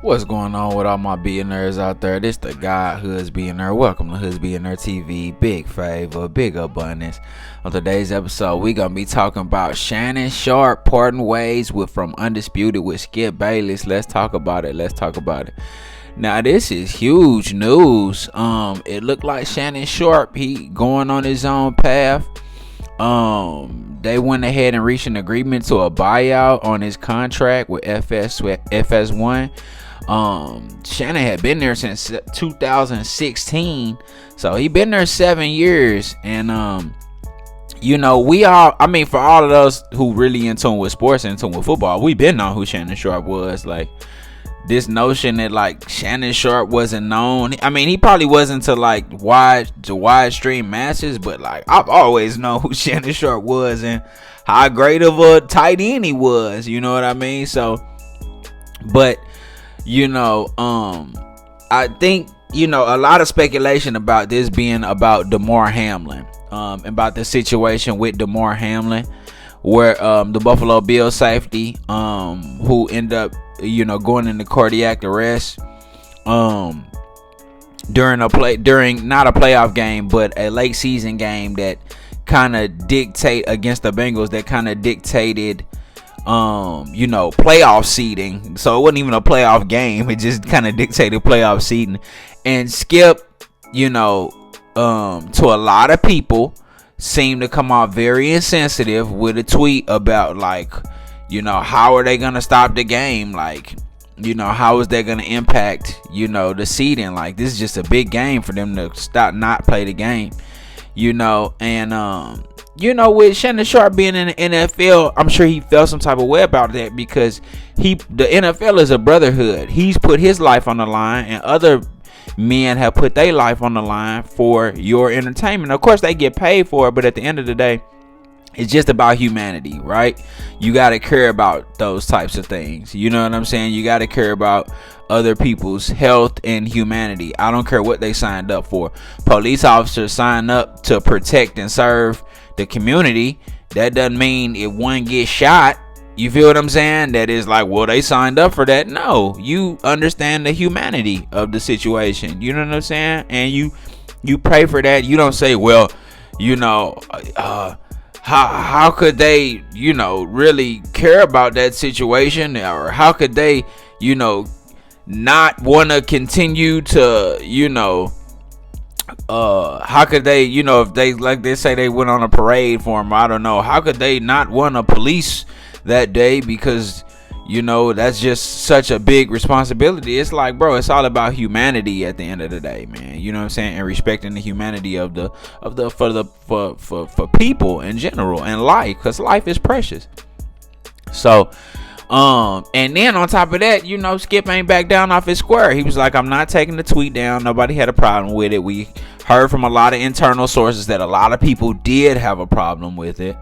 What's going on with all my billionaires out there? This the guy Hoods Billionaire. Welcome to Hoods Billionaire TV. Big favor, big abundance. On today's episode, we gonna be talking about Shannon Sharpe parting ways from Undisputed with Skip Bayless. Let's talk about it. Now this is huge news. It looked like Shannon Sharpe, he going on his own path. They went ahead and reached an agreement to a buyout on his contract with FS1. Shannon had been there since 2016, so he been there 7 years. And for all of those who really in tune with sports, in tune with football, we been on who Shannon Sharpe was. Like, this notion that like Shannon Sharpe wasn't known, I mean, he probably wasn't to like wide stream masses, but like I've always known who Shannon Sharpe was and how great of a tight end he was, you know what I mean? So, but I think, a lot of speculation about this being about Damar Hamlin, about the situation with Damar Hamlin, where the Buffalo Bills safety, who ended up, going into cardiac arrest, during not a playoff game, but a late season game that kind of dictate against the Bengals, that kind of dictated playoff seeding. So it wasn't even a playoff game, it just kind of dictated playoff seeding. And Skip, to a lot of people, seemed to come off very insensitive with a tweet about like, how are they gonna stop the game? Like, how is that gonna impact, the seeding? Like, this is just a big game for them to not play the game, and with Shannon Sharpe being in the NFL, I'm sure he felt some type of way about that, because the NFL is a brotherhood. He's put his life on the line, and other men have put their life on the line for your entertainment. Of course, they get paid for it, but at the end of the day, it's just about humanity, right? You got to care about those types of things. You know what I'm saying? You got to care about other people's health and humanity. I don't care what they signed up for. Police officers sign up to protect and serve the community. That doesn't mean if one gets shot, you feel what I'm saying, that is like, well, they signed up for that. No, you understand the humanity of the situation. You know what I'm saying? And you pray for that. You don't say, well, how could they, really care about that situation? Or how could they, not want to continue to, how could they, if they, like they say they went on a parade for him, I don't know, how could they not want to police that day? Because, that's just such a big responsibility. It's like, bro, it's all about humanity at the end of the day, man. You know what I'm saying? And respecting the humanity for people in general, and life, because life is precious. So, and then on top of that, Skip ain't back down off his square. He was like, I'm not taking the tweet down. Nobody had a problem with it. We heard from a lot of internal sources that a lot of people did have a problem with it.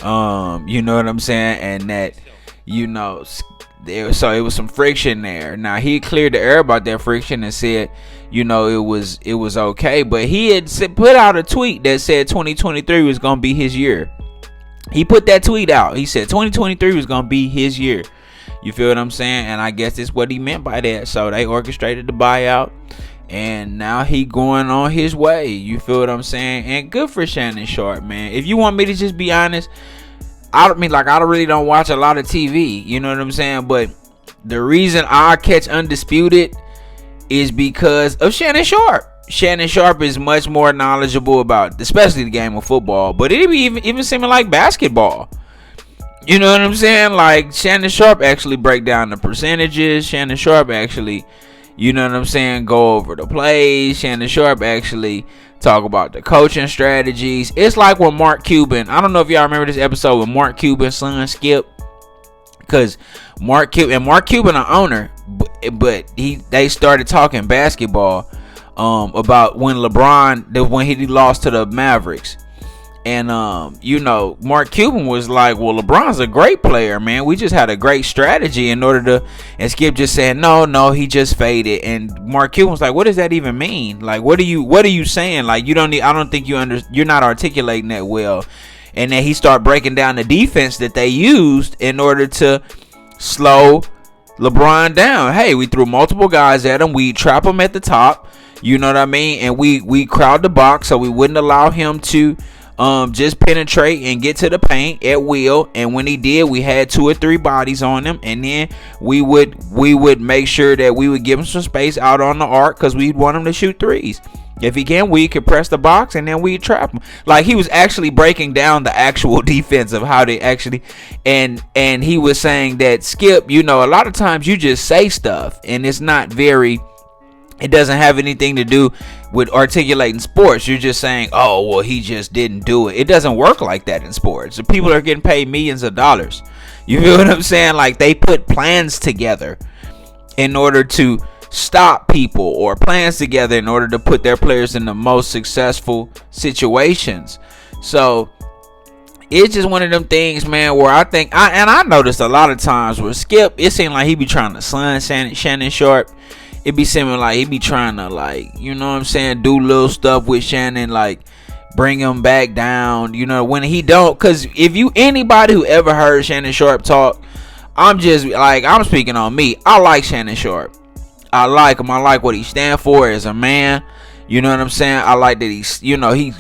You know what I'm saying? And that, so it was some friction there. Now, he cleared the air about that friction and said, it was okay. But he had put out a tweet that said 2023 was going to be his year. He put that tweet out. He said 2023 was going to be his year. You feel what I'm saying? And I guess that's what he meant by that. So they orchestrated the buyout, and now he going on his way. You feel what I'm saying? And good for Shannon Sharpe, man. If you want me to just be honest, I really don't watch a lot of TV. You know what I'm saying? But the reason I catch Undisputed is because of Shannon Sharpe. Shannon Sharpe is much more knowledgeable about, especially the game of football, but it be even seeming like basketball. You know what I'm saying? Like, Shannon Sharpe actually break down the percentages. Shannon Sharpe actually, go over the plays. Shannon Sharpe actually talk about the coaching strategies. It's like when Mark Cuban, I don't know if y'all remember this episode with Mark Cuban's son Skip, because Mark Cuban, an owner, but they started talking basketball about when when he lost to the Mavericks. And Mark Cuban was like, well, LeBron's a great player, man. We just had a great strategy in order to, and Skip just said, no, he just faded. And Mark Cuban was like, what does that even mean? Like, what are you saying? Like, I don't think you're not articulating that well. And then he started breaking down the defense that they used in order to slow LeBron down. Hey, we threw multiple guys at him. We trap him at the top. You know what I mean? And we crowd the box so we wouldn't allow him to just penetrate and get to the paint at will. And when he did, we had 2 or 3 bodies on him, and then we would make sure that we would give him some space out on the arc because we'd want him to shoot threes. If he can, we could press the box and then we trap him. Like, he was actually breaking down the actual defense of how they actually, and he was saying that, Skip, you know, a lot of times you just say stuff and it's not very, it doesn't have anything to do with articulating sports. You're just saying, oh, well, he just didn't do it. It doesn't work like that in sports. The people are getting paid millions of dollars. You feel what I'm saying? Like, they put plans together in order to stop people, or plans together in order to put their players in the most successful situations. So it's just one of them things, man, where I think I noticed a lot of times where Skip, it seemed like he be trying to sun Shannon Sharpe. It be seeming like he be trying to, like, you know what I'm saying, do little stuff with Shannon, like bring him back down, you know, when he don't. Because if you, anybody who ever heard Shannon Sharpe talk, I'm just like, I'm speaking on me. I like Shannon Sharpe. I like him. I like what he stand for as a man. You know what I'm saying? I like that he's, you know, he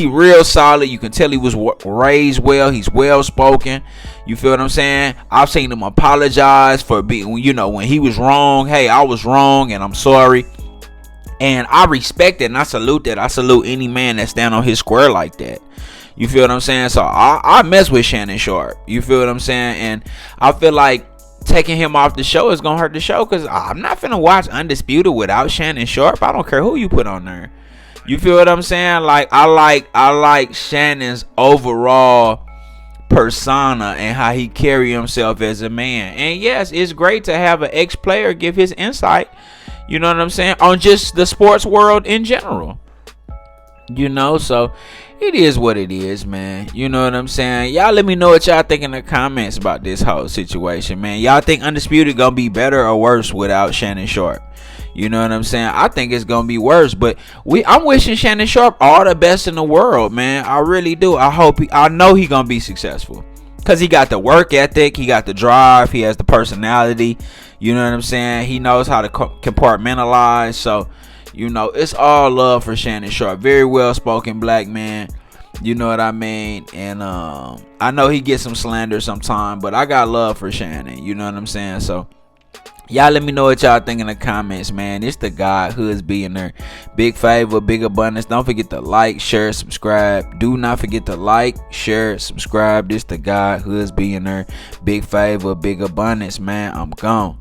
real solid. You can tell he was raised well. He's well spoken. You feel what I'm saying? I've seen him apologize for being, you know, when he was wrong. Hey, I was wrong and I'm sorry. And I respect it and I salute that. I salute any man that stand on his square like that. You feel what I'm saying? So I mess with Shannon Sharpe. You feel what I'm saying? And I feel like taking him off the show is gonna hurt the show, because I'm not finna watch Undisputed without Shannon Sharpe. I don't care who you put on there. You feel what I'm saying? Like, I like Shannon's overall persona and how he carry himself as a man. And yes, it's great to have an ex-player give his insight, you know what I'm saying, on just the sports world in general. You know, so it is what it is, man. You know what I'm saying? Y'all let me know what y'all think in the comments about this whole situation, man. Y'all think Undisputed gonna be better or worse without Shannon Sharpe? You know what I'm saying? I think it's gonna be worse, but I'm wishing Shannon Sharpe all the best in the world, man. I really do. I know he gonna be successful, because he got the work ethic, he got the drive, he has the personality. You know what I'm saying? He knows how to compartmentalize. So, you know, it's all love for Shannon Sharpe. Very well spoken black man. You know what I mean? And I know he gets some slander sometime, but I got love for Shannon. You know what I'm saying? So y'all let me know what y'all think in the comments, man. It's the God Hoods being there. Big favor, big abundance. Don't forget to like, share, subscribe. Do not forget to like, share, subscribe. This the God Hoods being there. Big favor, big abundance, man. I'm gone.